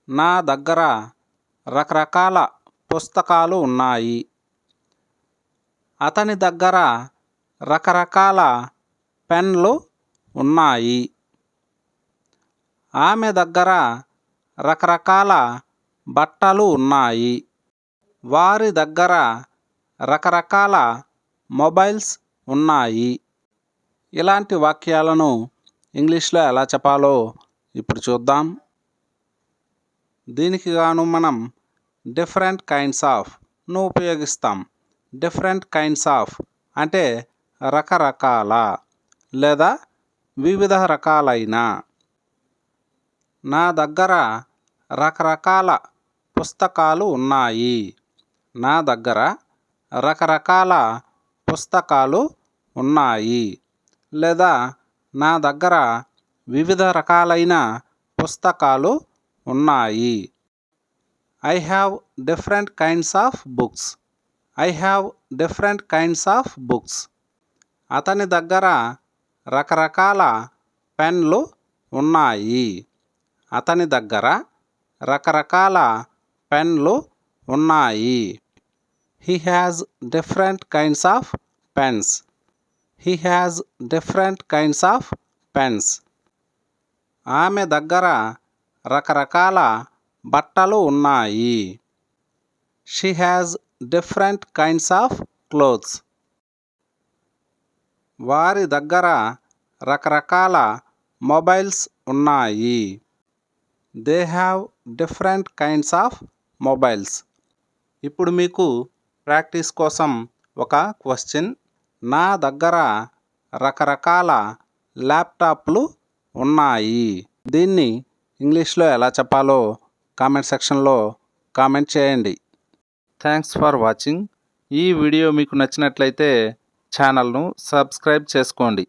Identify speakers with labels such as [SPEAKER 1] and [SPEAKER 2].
[SPEAKER 1] నా దగ్గర రకరకాల పుస్తకాలు ఉన్నాయి. అతని దగ్గర రకరకాల పెన్లు ఉన్నాయి. ఆమె దగ్గర రకరకాల బట్టలు ఉన్నాయి. వారి దగ్గర రకరకాల మొబైల్స్ ఉన్నాయి. ఇలాంటి వాక్యాలను ఇంగ్లీష్లో ఎలా చెప్పాలో ఇప్పుడు చూద్దాం. దీనికి గాను మనం డిఫరెంట్ కైండ్స్ ఆఫ్ను ఉపయోగిస్తాం. డిఫరెంట్ కైండ్స్ ఆఫ్ అంటే రకరకాల లేదా వివిధ రకాలైన. నా దగ్గర రకరకాల పుస్తకాలు ఉన్నాయి. నా దగ్గర రకరకాల పుస్తకాలు ఉన్నాయి లేదా నా దగ్గర వివిధ రకాలైన పుస్తకాలు ఉన్నాయి. I have different kinds of books. I have different kinds of books. అతని దగ్గర రకరకాల పెన్లు ఉన్నాయి. అతని దగ్గర రకరకాల పెన్లు ఉన్నాయి. He has different kinds of pens. He has different kinds of pens. ఆమె దగ్గర రకరకాల బట్టలు ఉన్నాయి. She has different kinds of clothes. వారి దగ్గర రకరకాల మొబైల్స్ ఉన్నాయి. They have different kinds of mobiles. ఇప్పుడు మీకు ప్రాక్టీస్ కోసం ఒక క్వశ్చన్. నా దగ్గర రకరకాల ల్యాప్టాప్లు ఉన్నాయి. దీన్ని ఇంగ్లీష్లో ఎలా చెప్పాలో కామెంట్ సెక్షన్లో కామెంట్ చేయండి. Thanks for watching. ఈ వీడియో మీకు నచ్చినట్లయితే ఛానల్ను సబ్స్క్రైబ్ చేసుకోండి.